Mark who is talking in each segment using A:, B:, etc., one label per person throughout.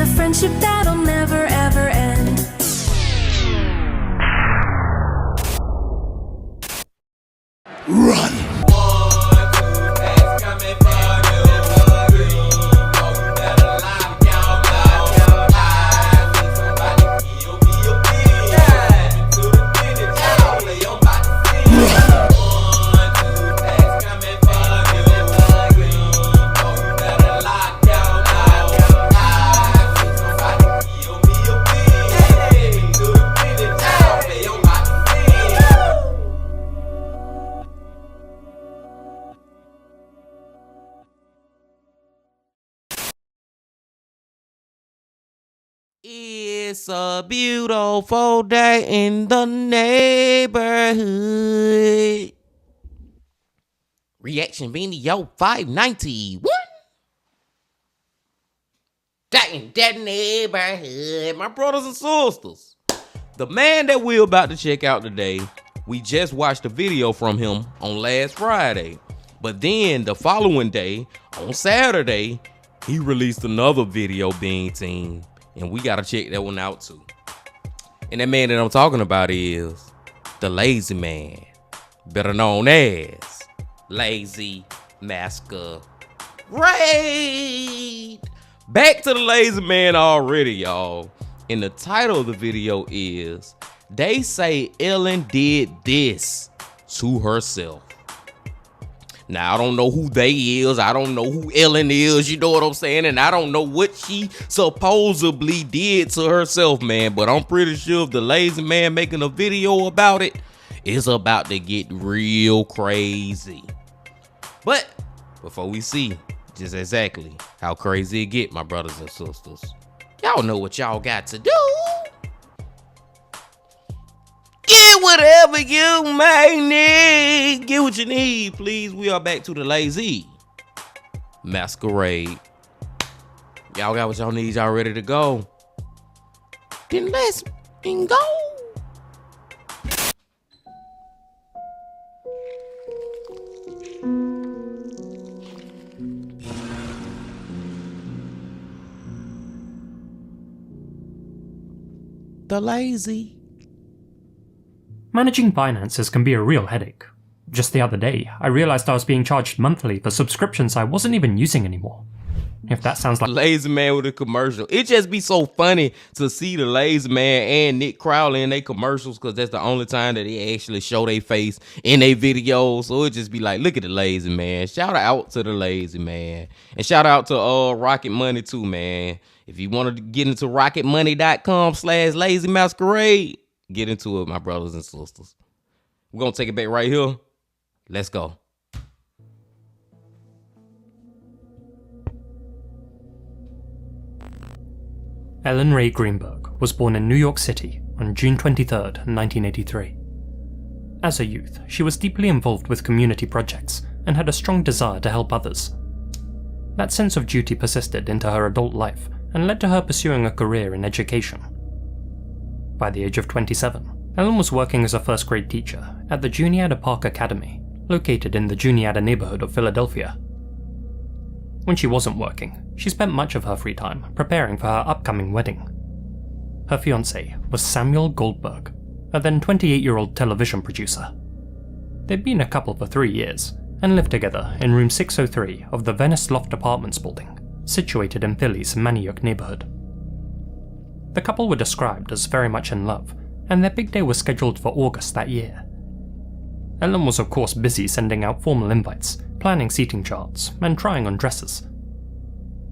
A: a friendship that'll never ever end.
B: Run!
C: It's a beautiful day in the neighborhood. Reaction video 590. What? Day in that neighborhood. My brothers and sisters. The man that we're about to check out today, we just watched a video from him on last Friday. But then the following day, on Saturday, he released another video, Bean Team. And we gotta check that one out too. And that man that I'm talking about is the Lazy Man, better known as Lazy Masquerade. Back to the Lazy Man already, y'all. And the title of the video is They Say Ellen Did This to Herself. Now, I don't know who they is. I don't know who Ellen is. You know what I'm saying? And I don't know what she supposedly did to herself, man. But I'm pretty sure if the Lazy Man making a video about it, it's about to get real crazy. But before we see just exactly how crazy it get, my brothers and sisters, y'all know what y'all got to do. Get whatever you may need. Get what you need, please. We are back to the Lazy Masquerade. Y'all got what y'all need. Y'all ready to go? Then let's go. The Lazy.
D: Managing finances can be a real headache. Just the other day, I realized I was being charged monthly for subscriptions I wasn't even using anymore. If that sounds like
C: Lazy Man with a commercial. It just be so funny to see the Lazy Man and Nick Crowley in their commercials, because that's the only time that they actually show their face in their videos. So it just be like, look at the Lazy Man. Shout out to the Lazy Man. And shout out to Rocket Money too, man. If you want to get into rocketmoney.com/Lazy Masquerade, get into it, my brothers and sisters. We're going to take it back right here. Let's go.
D: Ellen Ray Greenberg was born in New York City on June 23, 1983. As a youth, she was deeply involved with community projects and had a strong desire to help others. That sense of duty persisted into her adult life and led to her pursuing a career in education. By the age of 27, Ellen was working as a first-grade teacher at the Juniata Park Academy, located in the Juniata neighborhood of Philadelphia. When she wasn't working, she spent much of her free time preparing for her upcoming wedding. Her fiancé was Samuel Goldberg, a then 28-year-old television producer. They'd been a couple for 3 years and lived together in room 603 of the Venice Loft Apartments building, situated in Philly's Manayuk neighborhood. The couple were described as very much in love, and their big day was scheduled for August that year. Ellen was of course busy sending out formal invites, planning seating charts, and trying on dresses.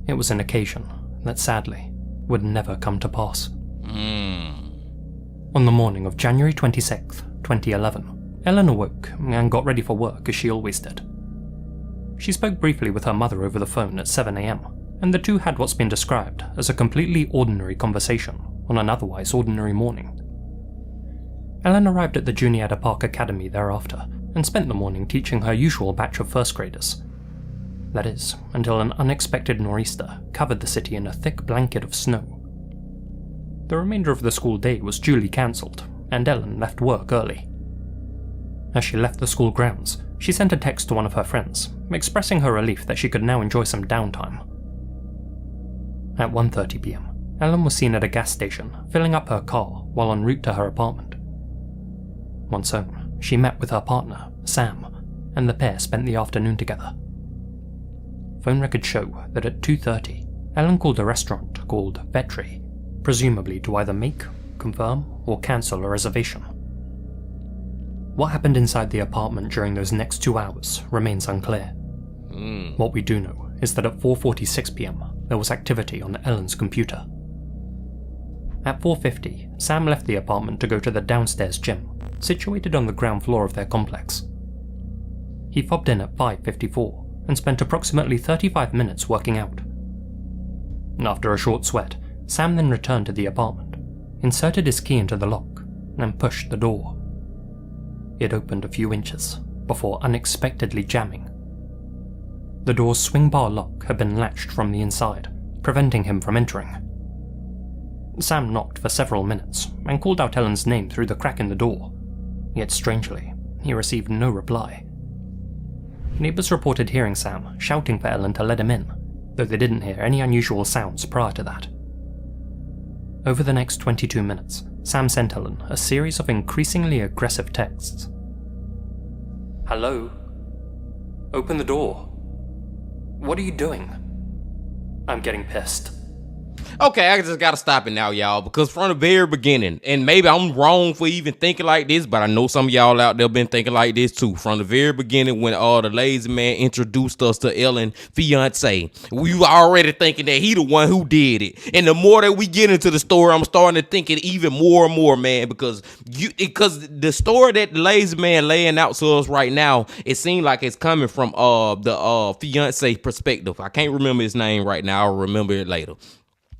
D: It was an occasion that sadly would never come to pass. On the morning of January 26, 2011, Ellen awoke and got ready for work as she always did. She spoke briefly with her mother over the phone at 7 AM, and the two had what's been described as a completely ordinary conversation on an otherwise ordinary morning. Ellen arrived at the Juniata Park Academy thereafter and spent the morning teaching her usual batch of first graders. That is, until an unexpected nor'easter covered the city in a thick blanket of snow. The remainder of the school day was duly cancelled, and Ellen left work early. As she left the school grounds, she sent a text to one of her friends, expressing her relief that she could now enjoy some downtime. At 1:30 PM, Ellen was seen at a gas station, filling up her car while en route to her apartment. Once home, she met with her partner, Sam, and the pair spent the afternoon together. Phone records show that at 2:30, Ellen called a restaurant called Vetri, presumably to either make, confirm, or cancel a reservation. What happened inside the apartment during those next 2 hours remains unclear. What we do know is that at 4:46 PM, there was activity on Ellen's computer. At 4:50, Sam left the apartment to go to the downstairs gym, situated on the ground floor of their complex. He fobbed in at 5:54 and spent approximately 35 minutes working out. After a short sweat, Sam then returned to the apartment, inserted his key into the lock, and pushed the door. It opened a few inches before unexpectedly jamming. The door's swing bar lock had been latched from the inside, preventing him from entering. Sam knocked for several minutes and called out Ellen's name through the crack in the door, yet strangely, he received no reply. Neighbours reported hearing Sam shouting for Ellen to let him in, though they didn't hear any unusual sounds prior to that. Over the next 22 minutes, Sam sent Ellen a series of increasingly aggressive texts. "Hello? Open the door. What are you doing? I'm getting pissed."
C: Okay, I just gotta stop it now, y'all, because from the very beginning, and maybe I'm wrong for even thinking like this, but I know some of y'all out there been thinking like this too. From the very beginning, when the lazy man introduced us to Ellen's fiance, we were already thinking that he the one who did it. And the more that we get into the story, I'm starting to think it even more and more, man, because the story that the lazy man laying out to us right now, it seems like it's coming from the fiance perspective. I can't remember his name right now. I'll remember it later.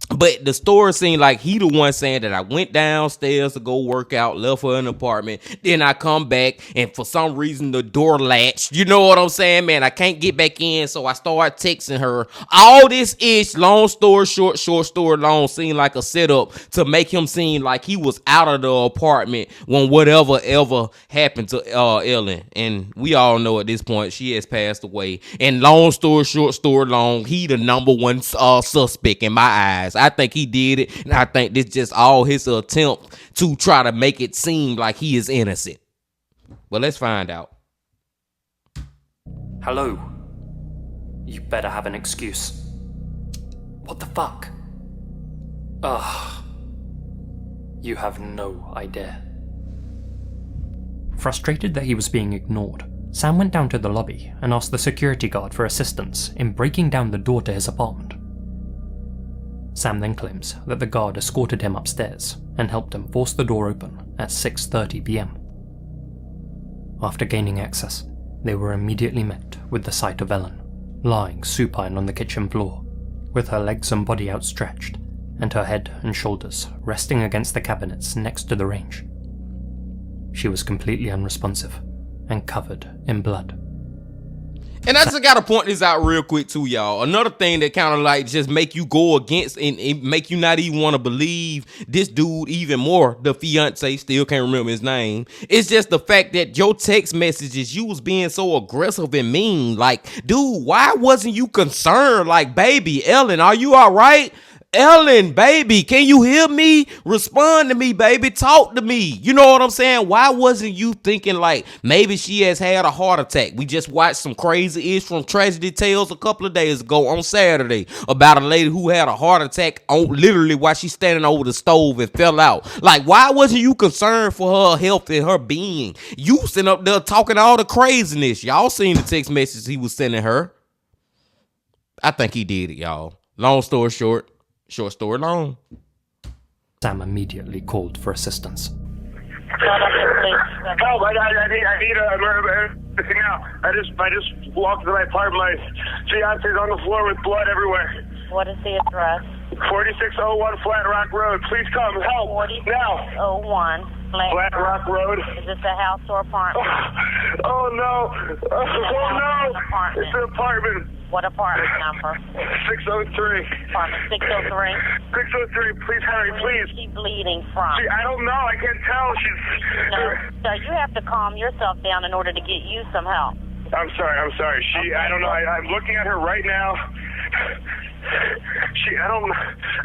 C: But the story seemed like he the one saying that I went downstairs to go work out, left her in the apartment, then I come back, and for some reason the door latched. You know what I'm saying, man? I can't get back in, so I start texting her. All this ish, long story short, short story long, seemed like a setup to make him seem like he was out of the apartment when whatever ever happened to Ellen. And we all know at this point she has passed away. And long story short, story long, he the number one suspect in my eyes. I think he did it, and I think this just all his attempt to try to make it seem like he is innocent. But let's find out.
D: "Hello. You better have an excuse." "What the fuck?" "Ugh. You have no idea." Frustrated that he was being ignored, Sam went down to the lobby and asked the security guard for assistance in breaking down the door to his apartment. Sam then claims that the guard escorted him upstairs and helped him force the door open at 6:30 PM. After gaining access, they were immediately met with the sight of Ellen, lying supine on the kitchen floor, with her legs and body outstretched, and her head and shoulders resting against the cabinets next to the range. She was completely unresponsive and covered in blood.
C: And I just gotta point this out real quick too, y'all. Another thing that kind of like just make you go against and make you not even want to believe this dude even more. The fiance, still can't remember his name. It's just the fact that your text messages, you was being so aggressive and mean. Like, dude, why wasn't you concerned? Like, baby, Ellen, are you all right? Ellen, baby, can you hear me? Respond to me, baby. Talk to me. You know what I'm saying? Why wasn't you thinking like maybe she has had a heart attack? We just watched some crazy ish from Tragedy Tales a couple of days ago on Saturday about a lady who had a heart attack on literally while she's standing over the stove and fell out. Like, why wasn't you concerned for her health and her being? You sitting up there talking all the craziness. Y'all seen the text messages he was sending her. I think he did it, y'all. Long story short. Short story long.
D: Sam immediately called for assistance.
E: Help! I need everything now. I just walked to my apartment. My fiance's on the floor with blood everywhere.
F: What is the address?
E: 4601 Flat Rock Road. Please come. Help.
F: 4601
E: Flat Rock Road.
F: Is this a house or apartment?
E: Oh no. Oh no. It's an apartment.
F: What apartment number?
E: 603.
F: Apartment 603?
E: 603. Please hurry, please.
F: Where's she bleeding from?
E: I don't know. I can't tell.
F: No. So you have to calm yourself down in order to get you some help.
E: I'm sorry. I don't know. I'm looking at her right now.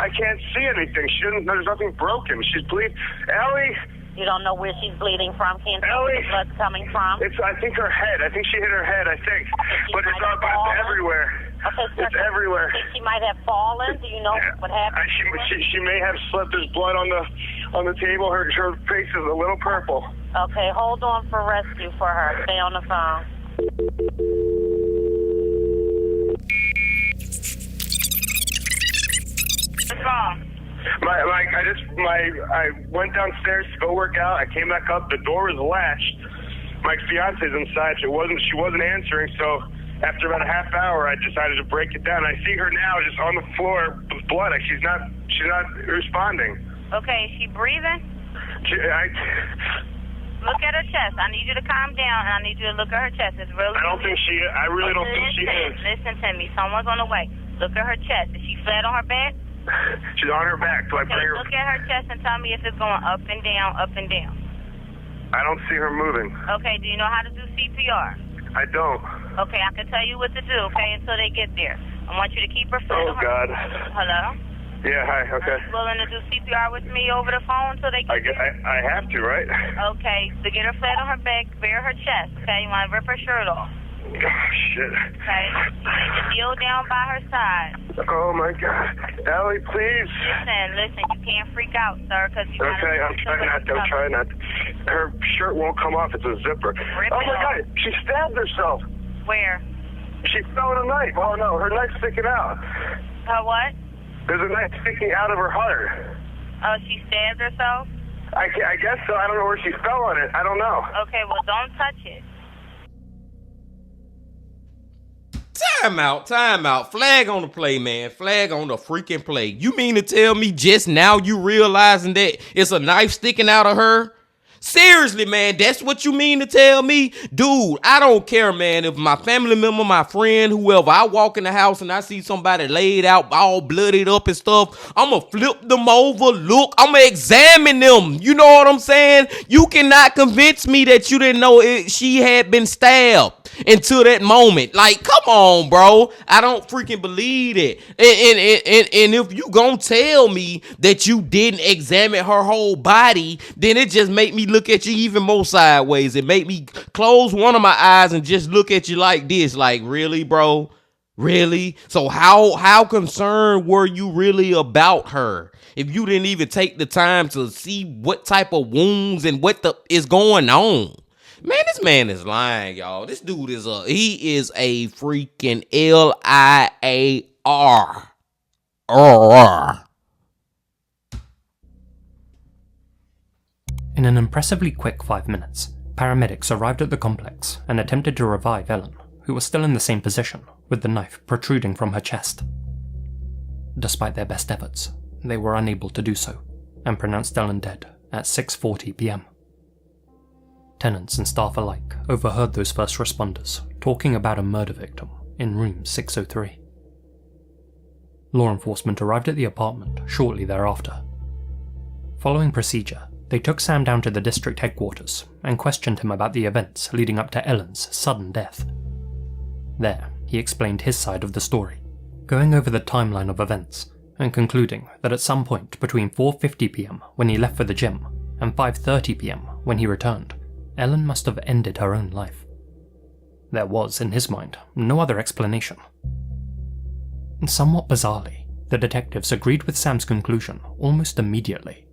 E: I can't see anything. There's nothing broken. She's bleeding. Ellie!
F: You don't know where she's bleeding from? Can't tell where the blood's coming from?
E: I think her head. I think she hit her head, I think. But it's everywhere.
F: Okay, so
E: it's everywhere.
F: Think she might have fallen? Do you know what happened?
E: She may have slipped. There's blood on the table. Her face is a little purple.
F: Okay, hold on for rescue for her. Stay on the phone. What's wrong?
E: I went downstairs to go work out. I came back up. The door was latched. My fiance's inside. She wasn't answering. So after about a half hour, I decided to break it down. I see her now just on the floor with blood. Like she's not responding.
F: Okay, is she breathing? Look at her chest. I need you to calm down, and I need you to look at her chest. It's really.
E: I really don't think she is.
F: Listen to me. Someone's on the way. Look at her chest. Is she flat on her back?
E: She's on her back. Do I bring her?
F: Look at her chest and tell me if it's going up and down, up and down.
E: I don't see her moving.
F: Okay, do you know how to do CPR?
E: I don't.
F: Okay, I can tell you what to do, okay, until they get there. I want you to keep her flat on her.
E: God.
F: Hello?
E: Yeah, hi, okay.
F: Are you willing to do CPR with me over the phone until they get there?
E: I have to, right?
F: Okay, so get her flat on her back, bare her chest, okay? You want to rip her shirt off.
E: Oh, shit.
F: Okay? You need to kneel down by her side.
E: Oh, my God. Ellie, please.
F: Listen, you can't freak out, sir, because you
E: Okay, I'm trying not to. Her shirt won't come off. It's a zipper. Oh, my God. She stabbed herself.
F: Where?
E: She fell with a knife. Oh, no. Her knife's sticking out.
F: Her what?
E: There's a knife sticking out of her heart.
F: Oh, she stabbed herself?
E: I guess so. I don't know where she fell on it. I don't know.
F: Okay, well, don't touch it.
C: Time out. Flag on the play, man. Flag on the freaking play. You mean to tell me just now you realizing that it's a knife sticking out of her? Seriously, man, that's what you mean to tell me? Dude, I don't care, man. If my family member, my friend, whoever, I walk in the house and I see somebody laid out, all bloodied up and stuff, I'm going to flip them over, look, I'm going to examine them. You know what I'm saying? You cannot convince me that you didn't know she had been stabbed until that moment. Like, come on, bro. I don't freaking believe it. And if you gonna tell me that you didn't examine her whole body, then it just make me look at you even more sideways. It make me close one of my eyes and just look at you like this. Like, really, bro? Really? So how concerned were you really about her if you didn't even take the time to see what type of wounds and what is going on? Man, this man is lying, y'all. This dude is a freaking liar.
D: In an impressively quick 5 minutes, paramedics arrived at the complex and attempted to revive Ellen, who was still in the same position, with the knife protruding from her chest. Despite their best efforts, they were unable to do so, and pronounced Ellen dead at 6:40 p.m. Tenants and staff alike overheard those first responders talking about a murder victim in room 603. Law enforcement arrived at the apartment shortly thereafter. Following procedure, they took Sam down to the district headquarters and questioned him about the events leading up to Ellen's sudden death. There, he explained his side of the story, going over the timeline of events and concluding that at some point between 4:50 p.m. when he left for the gym and 5:30 p.m. when he returned, Ellen must have ended her own life. There was, in his mind, no other explanation. Somewhat bizarrely, the detectives agreed with Sam's conclusion almost immediately.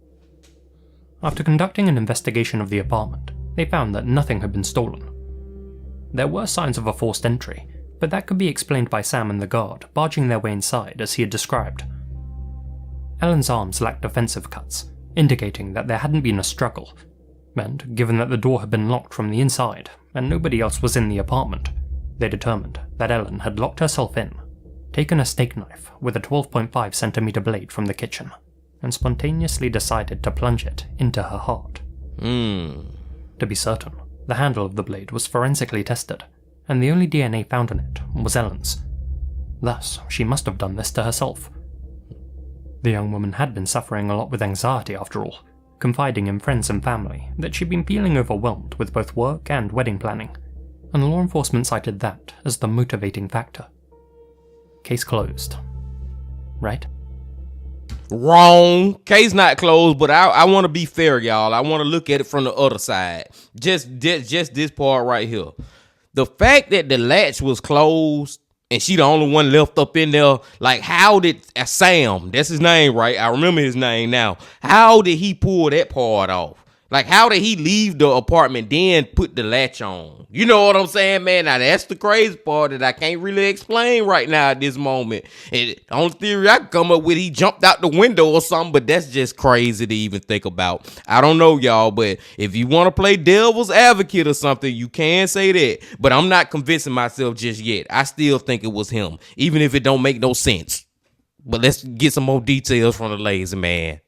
D: After conducting an investigation of the apartment, they found that nothing had been stolen. There were signs of a forced entry, but that could be explained by Sam and the guard barging their way inside as he had described. Ellen's arms lacked offensive cuts, indicating that there hadn't been a struggle, and given that the door had been locked from the inside and nobody else was in the apartment, they determined that Ellen had locked herself in, taken a steak knife with a 12.5cm blade from the kitchen, and spontaneously decided to plunge it into her heart. To be certain, the handle of the blade was forensically tested, and the only DNA found on it was Ellen's. Thus, she must have done this to herself. The young woman had been suffering a lot with anxiety after all, confiding in friends and family that she'd been feeling overwhelmed with both work and wedding planning, and law enforcement cited that as the motivating factor. case closed. Right?
C: Wrong. Case not closed, but I want to be fair, y'all. I want to look at it from the other side. Just this part right here. The fact that the latch was closed and she the only one left up in there, like, how did Sam, that's his name, right? I remember his name now. How did he pull that part off? Like, how did he leave the apartment, then put the latch on? You know what I'm saying, man? Now, that's the crazy part that I can't really explain right now at this moment. And the only theory I can come up with, he jumped out the window or something, but that's just crazy to even think about. I don't know, y'all, but if you want to play devil's advocate or something, you can say that. But I'm not convincing myself just yet. I still think it was him, even if it don't make no sense. But let's get some more details from the lazy man.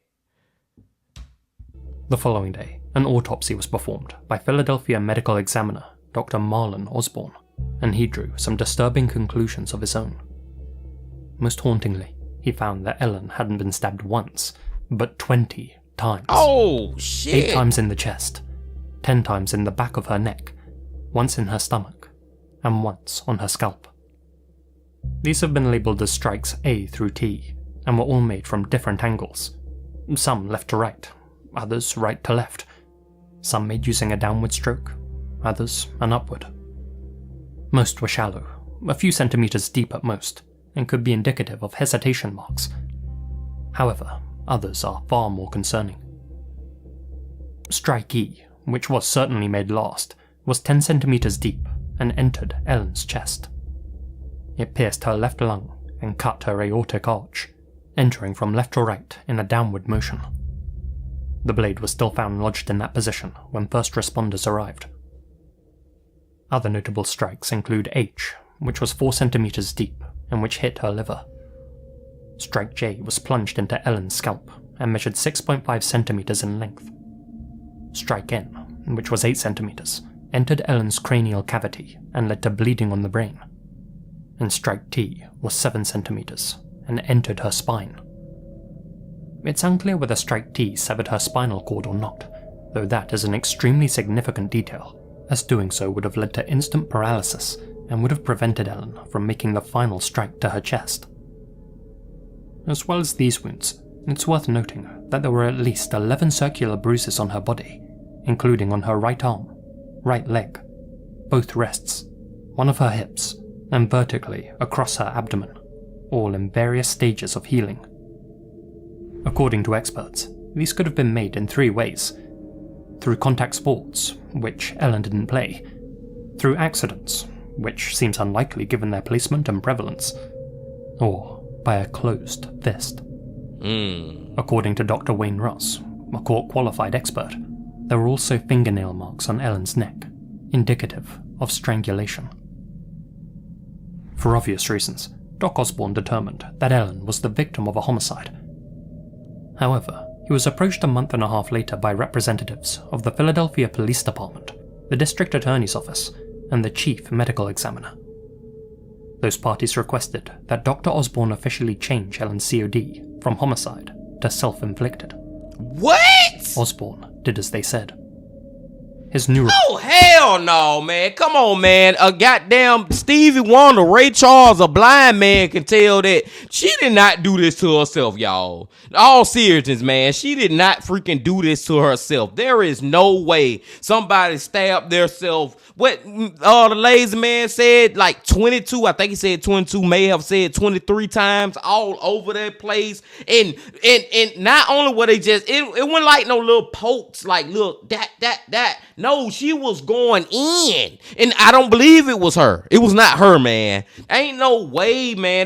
D: The following day, an autopsy was performed by Philadelphia medical examiner Dr. Marlon Osborne, and he drew some disturbing conclusions of his own. Most hauntingly, he found that Ellen hadn't been stabbed once, but 20 times.
C: Oh, shit.
D: 8 times in the chest, 10 times in the back of her neck, once in her stomach, and once on her scalp. These have been labelled as strikes A through T, and were all made from different angles, some left to right, others right to left, some made using a downward stroke, others an upward. Most were shallow, a few centimeters deep at most, and could be indicative of hesitation marks. However, others are far more concerning. Strike E, which was certainly made last, was 10 centimeters deep and entered Ellen's chest. It pierced her left lung and cut her aortic arch, entering from left to right in a downward motion. The blade was still found lodged in that position when first responders arrived. Other notable strikes include H, which was 4 centimeters deep and which hit her liver. Strike J was plunged into Ellen's scalp and measured 6.5 centimeters in length. Strike N, which was 8 centimeters, entered Ellen's cranial cavity and led to bleeding on the brain. And Strike T was 7 centimeters and entered her spine. It's unclear whether Strike T severed her spinal cord or not, though that is an extremely significant detail, as doing so would have led to instant paralysis and would have prevented Ellen from making the final strike to her chest. As well as these wounds, it's worth noting that there were at least 11 circular bruises on her body, including on her right arm, right leg, both wrists, one of her hips, and vertically across her abdomen, all in various stages of healing. According to experts, these could have been made in 3 ways: through contact sports, which Ellen didn't play, through accidents, which seems unlikely given their placement and prevalence, or by a closed fist. According to Dr. Wayne Ross, a court-qualified expert, there were also fingernail marks on Ellen's neck, indicative of strangulation. For obvious reasons, Doc Osborne determined that Ellen was the victim of a homicide. However, he was approached a month and a half later by representatives of the Philadelphia Police Department, the District Attorney's Office, and the Chief Medical Examiner. Those parties requested that Dr. Osborne officially change Ellen's COD from homicide to self-inflicted.
C: What?
D: Osborne did as they said. His new
C: Oh, hell no, man. Come on, man. A goddamn Stevie Wonder, Ray Charles, a blind man can tell that she did not do this to herself, y'all. All seriousness, man. She did not freaking do this to herself. There is no way somebody stabbed theirself. What the lazy man said, like 22, I think he said 22, may have said 23 times all over that place. And not only were they just, it wasn't like no little pokes, like, look, that. No, she was going in. And I don't believe it was her. It was not her, man. Ain't no way, man.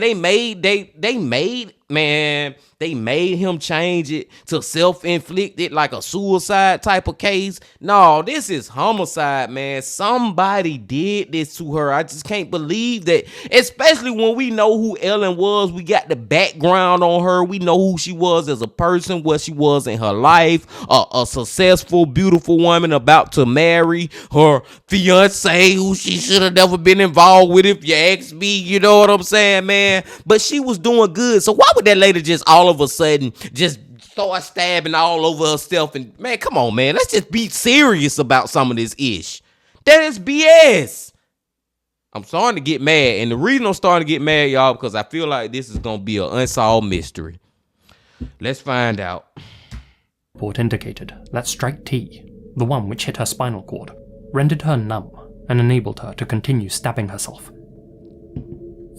C: They made him change it to self-inflicted, like a suicide type of case. No, this is homicide, man. Somebody did this to her. I just can't believe that, especially when we know who Ellen was. We got the background on her. We know who she was as a person, what she was in her life, a successful, beautiful woman about to marry her fiance, who she should have never been involved with, if you ask me. You know what I'm saying, man? But she was doing good. So why would that lady just all of a sudden just start stabbing all over herself? And man, come on, man, let's just be serious about some of this ish. That is BS. I'm starting to get mad. And the reason I'm starting to get mad, y'all, because I feel like this is going to be an unsolved mystery. Let's find out.
D: Report indicated that strike T, the one which hit her spinal cord, rendered her numb and enabled her to continue stabbing herself.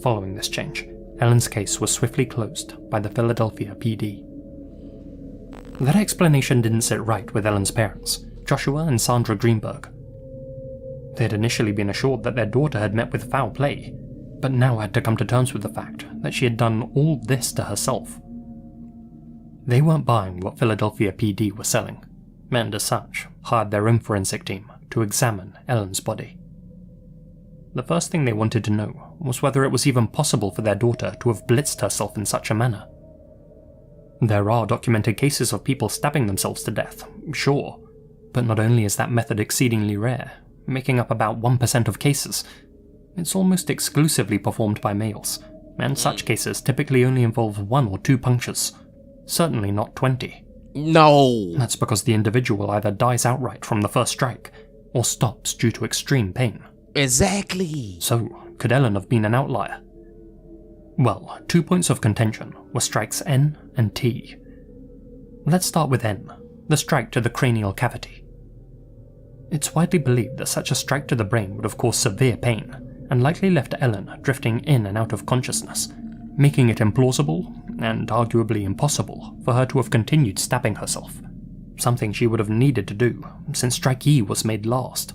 D: Following this change, Ellen's case was swiftly closed by the Philadelphia PD. That explanation didn't sit right with Ellen's parents, Joshua and Sandra Greenberg. They had initially been assured that their daughter had met with foul play, but now had to come to terms with the fact that she had done all this to herself. They weren't buying what Philadelphia PD was selling, and as such, hired their own forensic team to examine Ellen's body. The first thing they wanted to know was whether it was even possible for their daughter to have blitzed herself in such a manner. There are documented cases of people stabbing themselves to death, sure, but not only is that method exceedingly rare, making up about 1% of cases, it's almost exclusively performed by males, and such cases typically only involve 1 or 2 punctures, certainly not 20.
C: No!
D: That's because the individual either dies outright from the first strike, or stops due to extreme pain.
C: Exactly.
D: So, could Ellen have been an outlier? Well, 2 points of contention were strikes N and T. Let's start with N, the strike to the cranial cavity. It's widely believed that such a strike to the brain would have caused severe pain, and likely left Ellen drifting in and out of consciousness, making it implausible, and arguably impossible, for her to have continued stabbing herself, something she would have needed to do, since strike E was made last.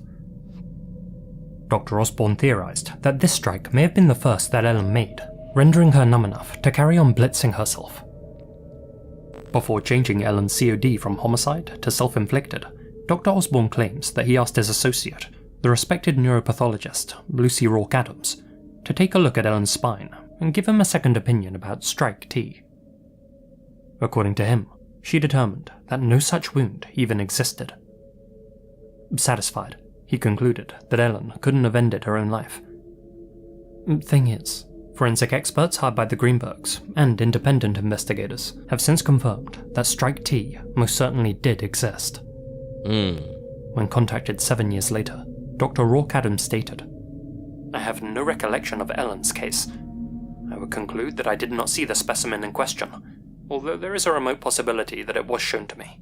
D: Dr. Osborne theorized that this strike may have been the first that Ellen made, rendering her numb enough to carry on blitzing herself. Before changing Ellen's COD from homicide to self-inflicted, Dr. Osborne claims that he asked his associate, the respected neuropathologist Lucy Rourke Adams, to take a look at Ellen's spine and give him a second opinion about strike T. According to him, she determined that no such wound even existed. Satisfied, he concluded that Ellen couldn't have ended her own life. Thing is, forensic experts hired by the Greenbergs and independent investigators have since confirmed that strike T most certainly did exist. When contacted 7 years later, Dr. Rourke Adams stated, "I have no recollection of Ellen's case. I would conclude that I did not see the specimen in question, although there is a remote possibility that it was shown to me."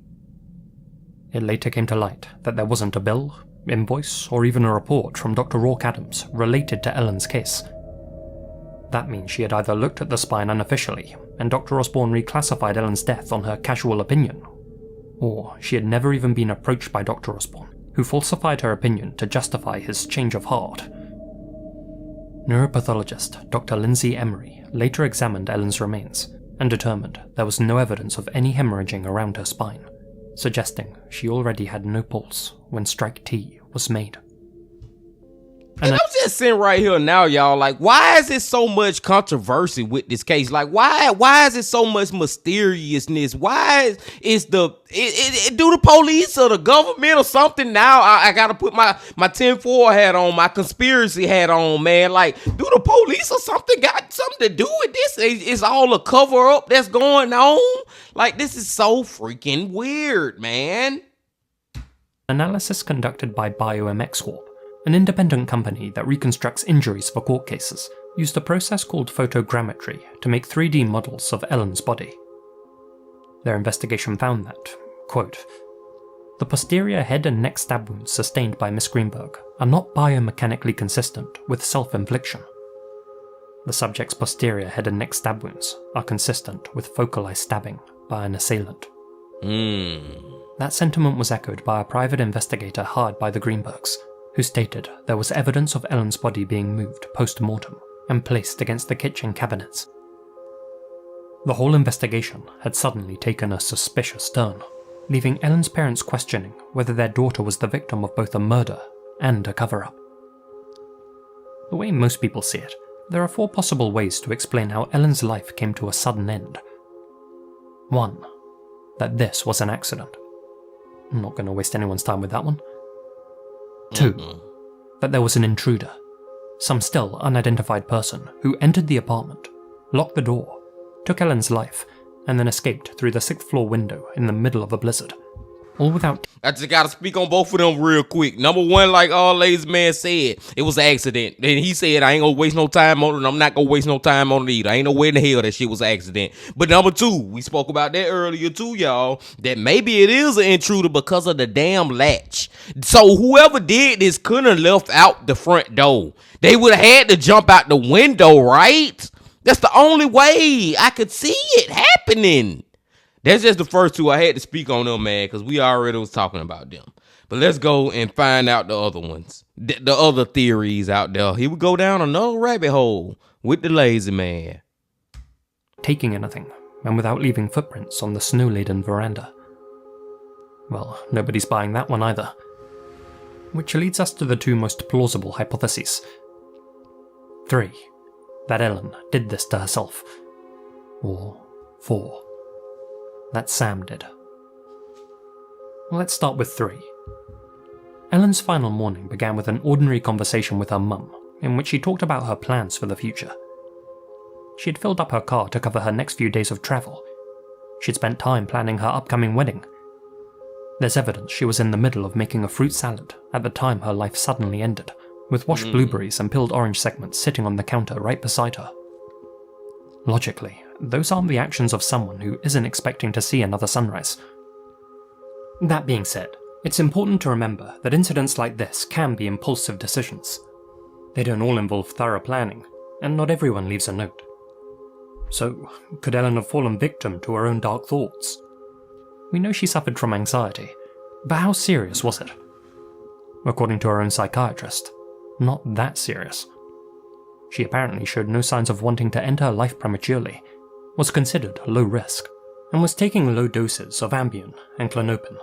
D: It later came to light that there wasn't a bill, invoice, or even a report from Dr. Rourke Adams related to Ellen's case. That means she had either looked at the spine unofficially, and Dr. Osborne reclassified Ellen's death on her casual opinion, or she had never even been approached by Dr. Osborne, who falsified her opinion to justify his change of heart. Neuropathologist Dr. Lindsay Emery later examined Ellen's remains and determined there was no evidence of any hemorrhaging around her spine, suggesting she already had no pulse when strike T was made.
C: And I'm just sitting right here now, y'all, like, why is it so much controversy with this case? Like, why is it so much mysteriousness? Why is do the police or the government or something now? I got to put my tinfoil hat on, my conspiracy hat on, man. Like, do the police or something got something to do with this? It's all a cover up that's going on. Like, this is so freaking weird, man.
D: Analysis conducted by BioMX Corp, an independent company that reconstructs injuries for court cases, used a process called photogrammetry to make 3D models of Ellen's body. Their investigation found that, quote, "The posterior head and neck stab wounds sustained by Miss Greenberg are not biomechanically consistent with self-infliction. The subject's posterior head and neck stab wounds are consistent with focalized stabbing by an assailant." That sentiment was echoed by a private investigator hired by the Greenbergs, who stated there was evidence of Ellen's body being moved post-mortem and placed against the kitchen cabinets. The whole investigation had suddenly taken a suspicious turn, leaving Ellen's parents questioning whether their daughter was the victim of both a murder and a cover-up. The way most people see it, there are 4 possible ways to explain how Ellen's life came to a sudden end. 1. That this was an accident. I'm not going to waste anyone's time with that one. 2. That there was an intruder, some still unidentified person who entered the apartment, locked the door, took Ellen's life, and then escaped through the 6th floor window in the middle of a blizzard. all without
C: I just gotta speak on both of them real quick. Number one, like Lazy Man said, it was an accident. And he said, I ain't gonna waste no time on it, and I'm not gonna waste no time on it either. Ain't no way in the hell that shit was an accident. But number two, we spoke about that earlier too, y'all, that maybe it is an intruder because of the damn latch. So whoever did this couldn't have left out the front door. They would have had to jump out the window, right? That's the only way I could see it happening. That's just the first two. I had to speak on them, man, because we already was talking about them. But let's go and find out the other ones, the other theories out there. He would go down another rabbit hole with the Lazy Man.
D: taking anything, and without leaving footprints on the snow-laden veranda. Well, nobody's buying that one either. Which leads us to the two most plausible hypotheses. 3. That Ellen did this to herself. Or 4. That Sam did. Let's start with 3. Ellen's final morning began with an ordinary conversation with her mum, in which she talked about her plans for the future. She had filled up her car to cover her next few days of travel. She'd spent time planning her upcoming wedding. There's evidence she was in the middle of making a fruit salad at the time her life suddenly ended, with washed blueberries and peeled orange segments sitting on the counter right beside her. Logically, those aren't the actions of someone who isn't expecting to see another sunrise. That being said, it's important to remember that incidents like this can be impulsive decisions. They don't all involve thorough planning, and not everyone leaves a note. So, could Ellen have fallen victim to her own dark thoughts? We know she suffered from anxiety, but how serious was it? According to her own psychiatrist, not that serious. She apparently showed no signs of wanting to end her life prematurely, was considered low risk, and was taking low doses of Ambien and Clonopin.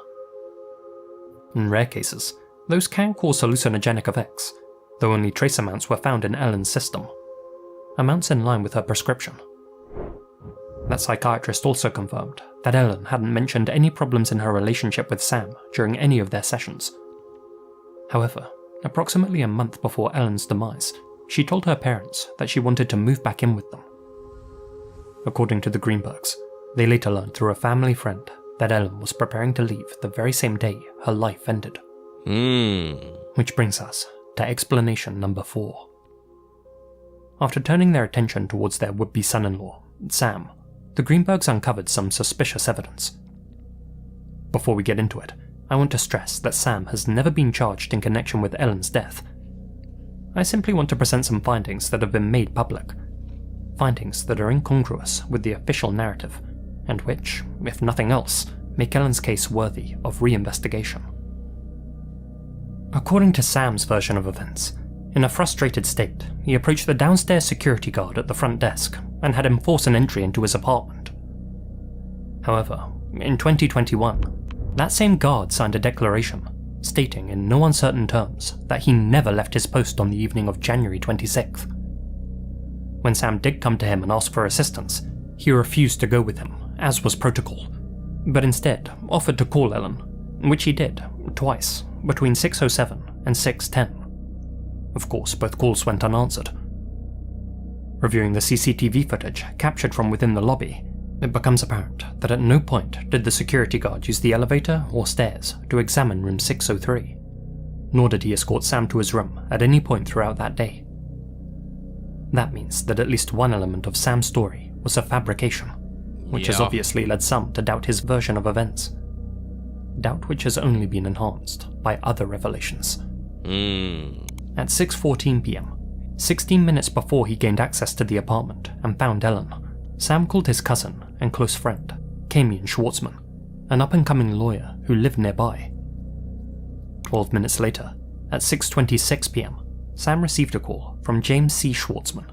D: In rare cases, those can cause hallucinogenic effects, though only trace amounts were found in Ellen's system. Amounts in line with her prescription. That psychiatrist also confirmed that Ellen hadn't mentioned any problems in her relationship with Sam during any of their sessions. However, approximately a month before Ellen's demise, she told her parents that she wanted to move back in with them. According to the Greenbergs, they later learned through a family friend that Ellen was preparing to leave the very same day her life ended. Which brings us to explanation number 4. After turning their attention towards their would-be son-in-law, Sam, the Greenbergs uncovered some suspicious evidence. Before we get into it, I want to stress that Sam has never been charged in connection with Ellen's death. I simply want to present some findings that have been made public. Findings that are incongruous with the official narrative, and which, if nothing else, make Ellen's case worthy of re-investigation. According to Sam's version of events, in a frustrated state, he approached the downstairs security guard at the front desk and had him force an entry into his apartment. However, in 2021, that same guard signed a declaration stating in no uncertain terms that he never left his post on the evening of January 26th. When Sam did come to him and ask for assistance, he refused to go with him, as was protocol, but instead offered to call Ellen, which he did, twice, between 6:07 and 6:10. Of course, both calls went unanswered. Reviewing the CCTV footage captured from within the lobby, it becomes apparent that at no point did the security guard use the elevator or stairs to examine room 603, nor did he escort Sam to his room at any point throughout that day. That means that at least one element of Sam's story was a fabrication, which has obviously led some to doubt his version of events. Doubt which has only been enhanced by other revelations. At 6:14 PM, 16 minutes before he gained access to the apartment and found Ellen, Sam called his cousin and close friend, Kamian Schwartzman, an up-and-coming lawyer who lived nearby. 12 minutes later, at 6:26 PM, Sam received a call from James C. Schwartzman,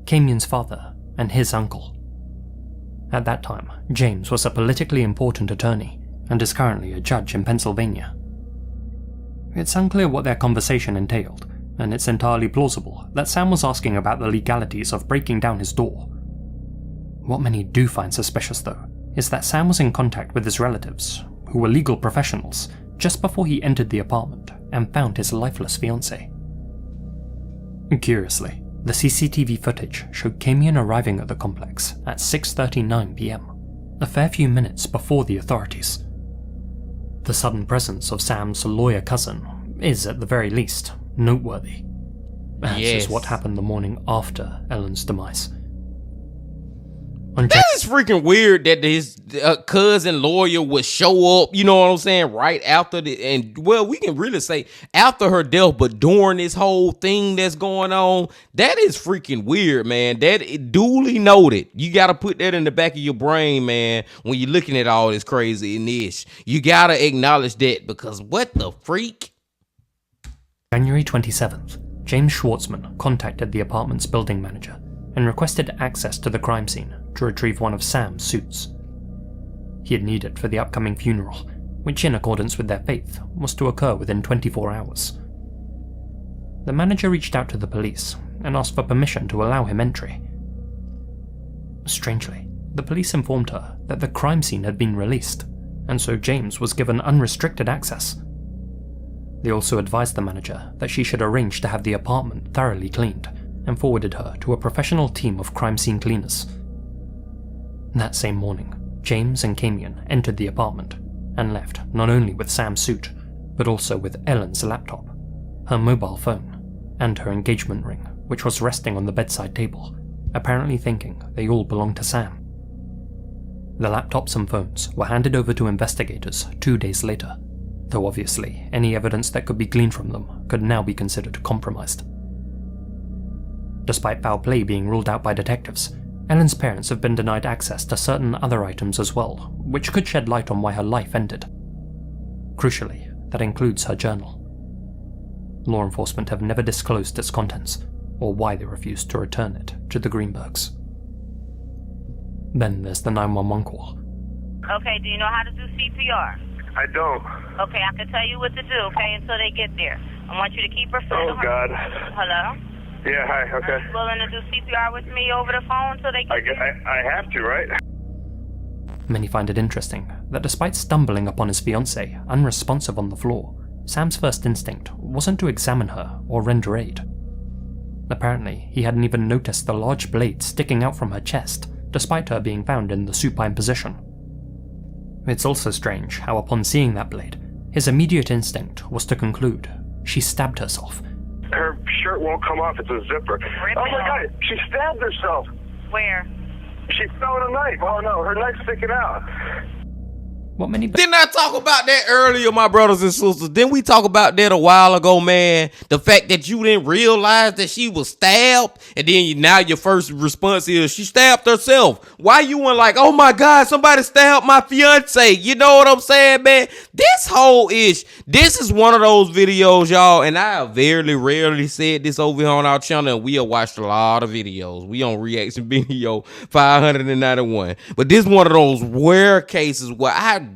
D: Kamian's father and his uncle. At that time, James was a politically important attorney and is currently a judge in Pennsylvania. It's unclear what their conversation entailed, and it's entirely plausible that Sam was asking about the legalities of breaking down his door. What many do find suspicious, though, is that Sam was in contact with his relatives, who were legal professionals, just before he entered the apartment and found his lifeless fiancée. Curiously, the CCTV footage showed Kamian arriving at the complex at 6:39 PM, a fair few minutes before the authorities. The sudden presence of Sam's lawyer cousin is, at the very least, noteworthy, as is what happened the morning after Ellen's demise.
C: That is freaking weird that his cousin lawyer would show up, you know what I'm saying, right after we can really say after her death, but during this whole thing that's going on. That is freaking weird, man. That is duly noted. You got to put that in the back of your brain, man, when you're looking at all this crazy and ish. You got to acknowledge that, because what the freak?
D: January 27th, James Schwartzman contacted the apartment's building manager and requested access to the crime scene to retrieve one of Sam's suits. He'd need it for the upcoming funeral, which in accordance with their faith was to occur within 24 hours. The manager reached out to the police and asked for permission to allow him entry. Strangely, the police informed her that the crime scene had been released, and so James was given unrestricted access. They also advised the manager that she should arrange to have the apartment thoroughly cleaned, and forwarded her to a professional team of crime scene cleaners. That same morning, James and Camion entered the apartment and left not only with Sam's suit, but also with Ellen's laptop, her mobile phone, and her engagement ring, which was resting on the bedside table, apparently thinking they all belonged to Sam. The laptops and phones were handed over to investigators 2 days later, though obviously any evidence that could be gleaned from them could now be considered compromised. Despite foul play being ruled out by detectives, Ellen's parents have been denied access to certain other items as well, which could shed light on why her life ended. Crucially, that includes her journal. Law enforcement have never disclosed its contents, or why they refused to return it to the Greenbergs. Then there's the 911 call.
F: Okay, do you know how to do CPR?
E: I don't.
F: Okay, I can tell you what to do, okay, until they get there. I want you to keep her foot
E: Oh,
F: on her...
E: God.
F: Hello?
E: Yeah, hi, okay.
F: Are you willing to do CPR with me over the phone until they get there?
E: I have to, right?
D: Many find it interesting that despite stumbling upon his fiancée unresponsive on the floor, Sam's first instinct wasn't to examine her or render aid. Apparently, he hadn't even noticed the large blade sticking out from her chest, despite her being found in the supine position. It's also strange how upon seeing that blade, his immediate instinct was to conclude she stabbed herself.
E: Her shirt won't come off, it's a zipper.
F: Rip
E: Oh
F: it
E: my
F: off.
E: God, she stabbed herself.
F: Where?
E: She found a knife. Oh no, her knife's sticking out.
D: What many
C: Didn't I talk about that earlier, my brothers and sisters? Didn't we talk about that a while ago, man? The fact that you didn't realize that she was stabbed, and then now your first response is she stabbed herself. Why you weren't like, oh my God, somebody stabbed my fiance? You know what I'm saying, man? This whole this is one of those videos, y'all, and I have very rarely said this over here on our channel, and we have watched a lot of videos. We on reaction video 591. But this is one of those rare cases where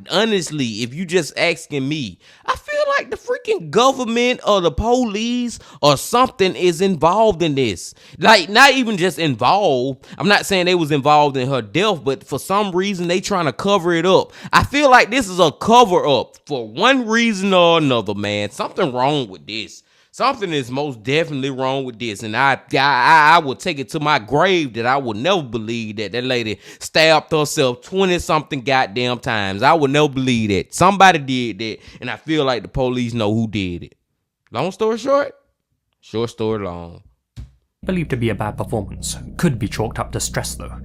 C: honestly, if you just asking me, I feel like the freaking government or the police or something is involved in this. Like, not even just involved. I'm not saying they was involved in her death, but for some reason they trying to cover it up. I feel like this is a cover up for one reason or another, man. Something wrong with this. Something is most definitely wrong with this, and I will take it to my grave that I will never believe that lady stabbed herself 20-something goddamn times. I will never believe that. Somebody did that, and I feel like the police know who did it. Long story short, short story long.
D: believed to be a bad performance could be chalked up to stress though.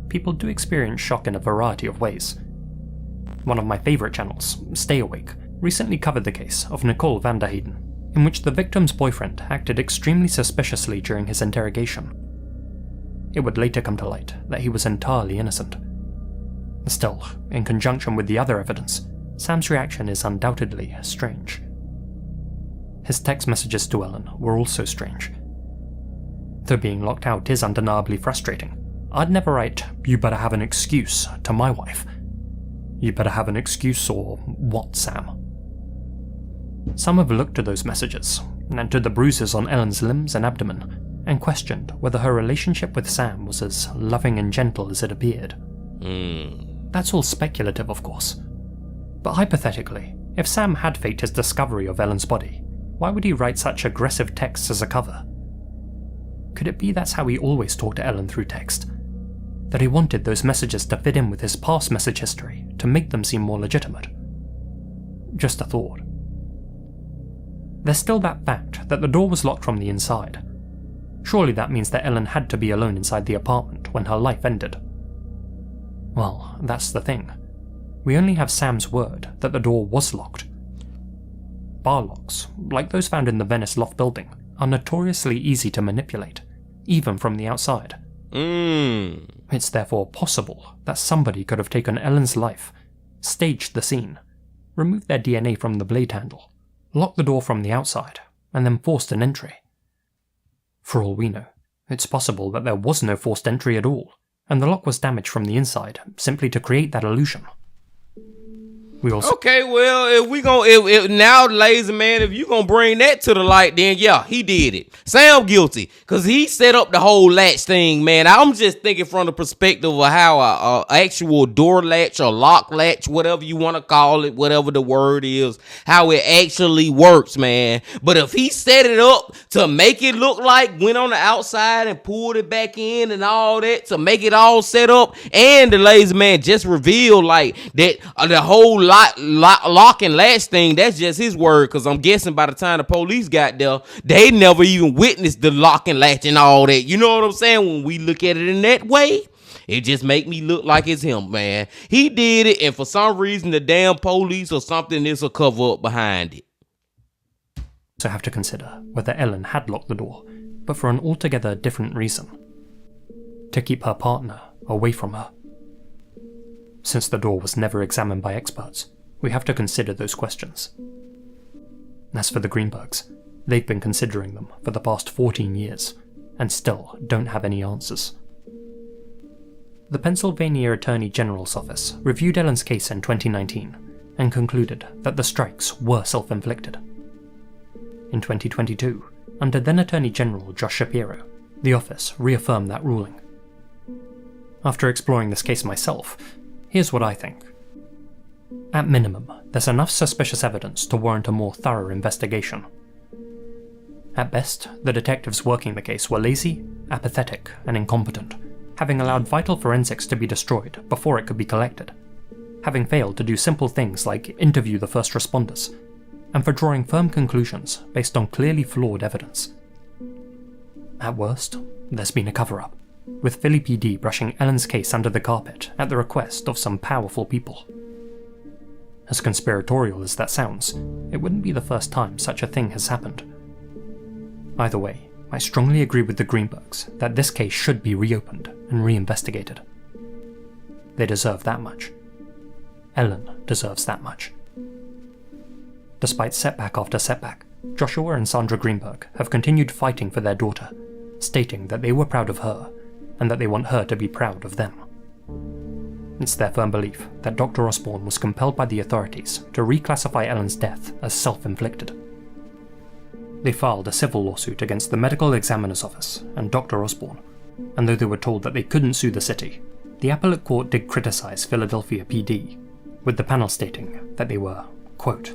D: People do experience shock in a variety of ways. One of my favourite channels, Stay Awake, recently covered the case of Nicole van der Heyden, in which the victim's boyfriend acted extremely suspiciously during his interrogation. It would later come to light that he was entirely innocent. Still, in conjunction with the other evidence, Sam's reaction is undoubtedly strange. His text messages to Ellen were also strange. Though being locked out is undeniably frustrating, I'd never write, "You better have an excuse," to my wife. You better have an excuse or what, Sam? Some have looked at those messages, and to the bruises on Ellen's limbs and abdomen, and questioned whether her relationship with Sam was as loving and gentle as it appeared. That's all speculative, of course. But hypothetically, if Sam had faked his discovery of Ellen's body, why would he write such aggressive texts as a cover? Could it be that's how he always talked to Ellen through text? That he wanted those messages to fit in with his past message history to make them seem more legitimate? Just a thought. There's still that fact that the door was locked from the inside. Surely that means that Ellen had to be alone inside the apartment when her life ended. Well, that's the thing. We only have Sam's word that the door was locked. Bar locks, like those found in the Venice Loft building, are notoriously easy to manipulate, even from the outside. It's therefore possible that somebody could have taken Ellen's life, staged the scene, removed their DNA from the blade handle, locked the door from the outside, and then forced an entry. For all we know, it's possible that there was no forced entry at all, and the lock was damaged from the inside simply to create that illusion. We also
C: Okay, well, if now, lazy man, if you gonna bring that to the light, then yeah, he did it. Sam guilty, cause he set up the whole latch thing, man. I'm just thinking from the perspective of how a actual door latch or lock latch, whatever you want to call it, whatever the word is, how it actually works, man. But if he set it up to make it look like went on the outside and pulled it back in and all that to make it all set up, and the lazy man just revealed like that the whole lock and latch thing, that's just his word, because I'm guessing by the time the police got there, they never even witnessed the lock and latch and all that. You know what I'm saying? When we look at it in that way, it just make me look like it's him, man. He did it, and for some reason, the damn police or something is a cover up behind it.
D: also have to consider whether Ellen had locked the door, but for an altogether different reason. To keep her partner away from her. Since the door was never examined by experts, we have to consider those questions. As for the Greenbergs, they've been considering them for the past 14 years, and still don't have any answers. The Pennsylvania Attorney General's office reviewed Ellen's case in 2019 and concluded that the strikes were self-inflicted. In 2022, under then Attorney General Josh Shapiro, the office reaffirmed that ruling. After exploring this case myself, here's what I think. At minimum, there's enough suspicious evidence to warrant a more thorough investigation. At best, the detectives working the case were lazy, apathetic, and incompetent, having allowed vital forensics to be destroyed before it could be collected, having failed to do simple things like interview the first responders, and for drawing firm conclusions based on clearly flawed evidence. At worst, there's been a cover-up, with Philly PD brushing Ellen's case under the carpet at the request of some powerful people. As conspiratorial as that sounds, it wouldn't be the first time such a thing has happened. Either way, I strongly agree with the Greenbergs that this case should be reopened and reinvestigated. They deserve that much. Ellen deserves that much. Despite setback after setback, Joshua and Sandra Greenberg have continued fighting for their daughter, stating that they were proud of her and that they want her to be proud of them. It's their firm belief that Dr. Osborne was compelled by the authorities to reclassify Ellen's death as self-inflicted. They filed a civil lawsuit against the Medical Examiner's Office and Dr. Osborne, and though they were told that they couldn't sue the city, the appellate court did criticize Philadelphia PD, with the panel stating that they were, quote,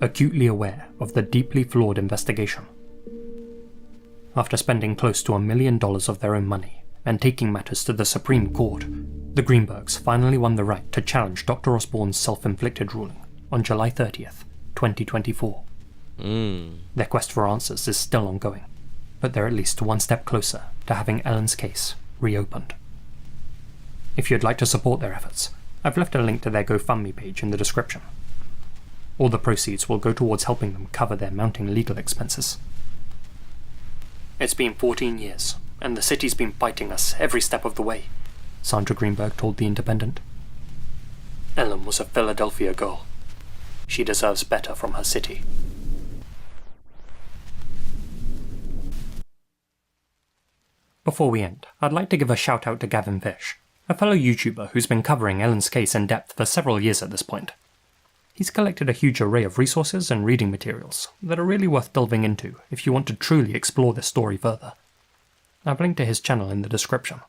D: acutely aware of the deeply flawed investigation. After spending close to $1 million of their own money and taking matters to the Supreme Court, the Greenbergs finally won the right to challenge Dr. Osborne's self-inflicted ruling on July 30th, 2024. Their quest for answers is still ongoing, but they're at least one step closer to having Ellen's case reopened. If you'd like to support their efforts, I've left a link to their GoFundMe page in the description. All the proceeds will go towards helping them cover their mounting legal expenses. It's been 14 years, and the city's been fighting us every step of the way, Sandra Greenberg told The Independent. Ellen was a Philadelphia girl. She deserves better from her city. Before we end, I'd like to give a shout out to Gavin Fish, a fellow YouTuber who's been covering Ellen's case in depth for several years at this point. He's collected a huge array of resources and reading materials that are really worth delving into if you want to truly explore this story further. I've linked to his channel in the description.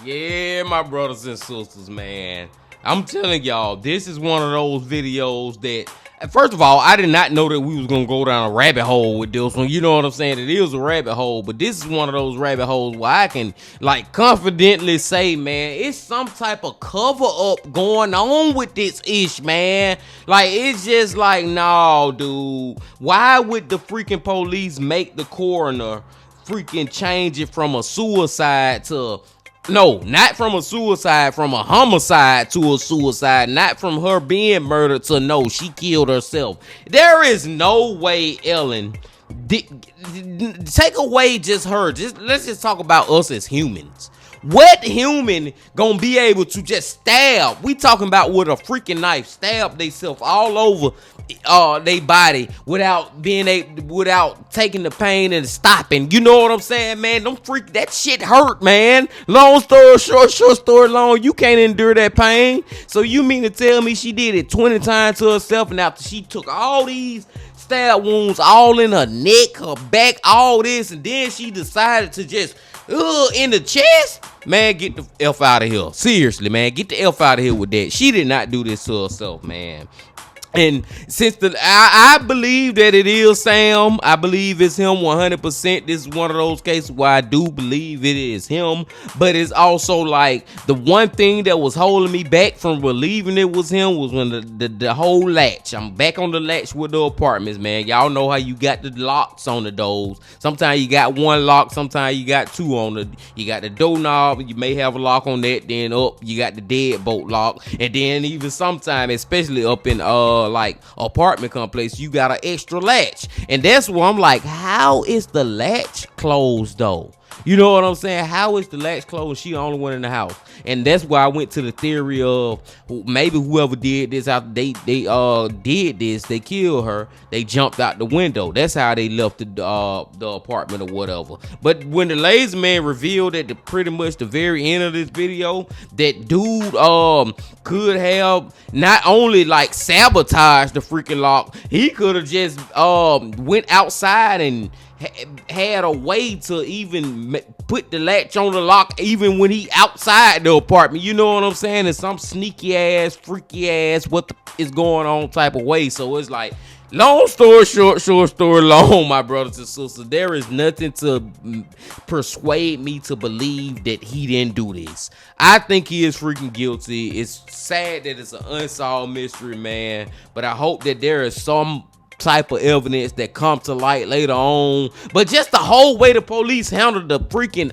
C: Yeah, my brothers and sisters, man. I'm telling y'all, this is one of those videos that First of all, I did not know that we was gonna go down a rabbit hole with this one. You know what I'm saying? It is a rabbit hole, but this is one of those rabbit holes where I can like confidently say, man, it's some type of cover up going on with this ish, man. Like it's just like, no, dude. Why would the freaking police make the coroner freaking change it from a suicide to no, not from a suicide, from a homicide to a suicide, not from her being murdered to no, she killed herself. There is no way Ellen take away just her. Let's just talk about us as humans. What human gonna be able to just stab? We talking about with a freaking knife, stab themselves all over their body without taking the pain and stopping. You know what I'm saying, man? That shit hurt, man. Long story short story long, you can't endure that pain. So you mean to tell me she did it 20 times to herself, and after she took all these stab wounds all in her neck, her back, all this, and then she decided to just in the chest? Man, get the F out of here. Seriously, man, get the F out of here with that. She did not do this to herself, man. And since I believe that it is Sam, I believe it's him 100%. This is one of those cases where I do believe it is him, but it's also like the one thing that was holding me back from believing it was him was when the whole latch. I'm back on the latch with the apartments, man. Y'all know how you got the locks on the doors. Sometimes you got one lock, sometimes you got two on the. You got the doorknob, you may have a lock on that. Then you got the deadbolt lock, and then even sometimes, especially up in like apartment complex, you got an extra latch, and that's where I'm like, how is the latch closed though? You know what I'm saying? How is the latch closed? She the only one in the house, and that's why I went to the theory of maybe whoever did this after they did this, they killed her, they jumped out the window. That's how they left the apartment or whatever. But when the lazy man revealed at pretty much the very end of this video that dude could have not only like sabotaged the freaking lock, he could have just went outside and had a way to even put the latch on the lock even when he outside the apartment. You know what I'm saying? It's some sneaky ass, freaky ass, what is going on type of way. So it's like, long story short story long, my brothers and sisters, there is nothing to persuade me to believe that he didn't do this. I think he is freaking guilty. It's sad that it's an unsolved mystery, man, but I hope that there is some type of evidence that come to light later on. But just the whole way the police handled the freaking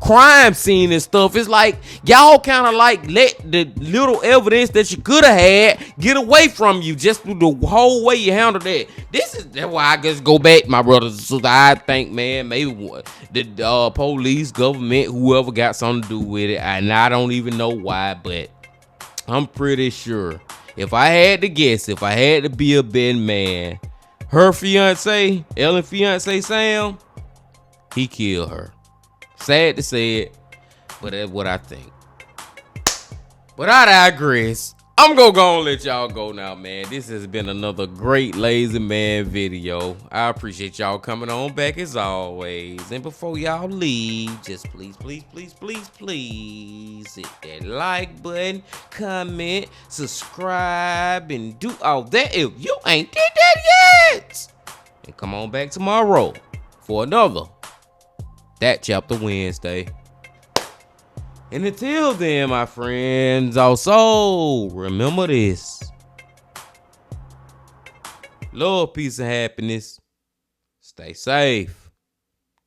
C: crime scene and stuff, it's like y'all kind of like let the little evidence that you could have had get away from you just through the whole way you handled that. That's why I just go back, my brothers and sisters. I think, man, maybe the police, government, whoever got something to do with it, and I don't even know why, but I'm pretty sure. If I had to guess, if I had to be a betting man, her fiance, Ellen's fiance Sam, he killed her. Sad to say it, but that's what I think. But I digress. I'm gonna go and let y'all go now, man. This has been another great Lazy Man video. I appreciate y'all coming on back as always. And before y'all leave, just please hit that like button, comment, subscribe, and do all that if you ain't did that yet. And come on back tomorrow for another That Chapter Wednesday. And until then, my friends, also remember this. Love, peace, and happiness. Stay safe.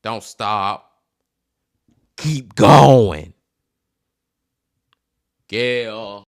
C: Don't stop. Keep going. Yeah.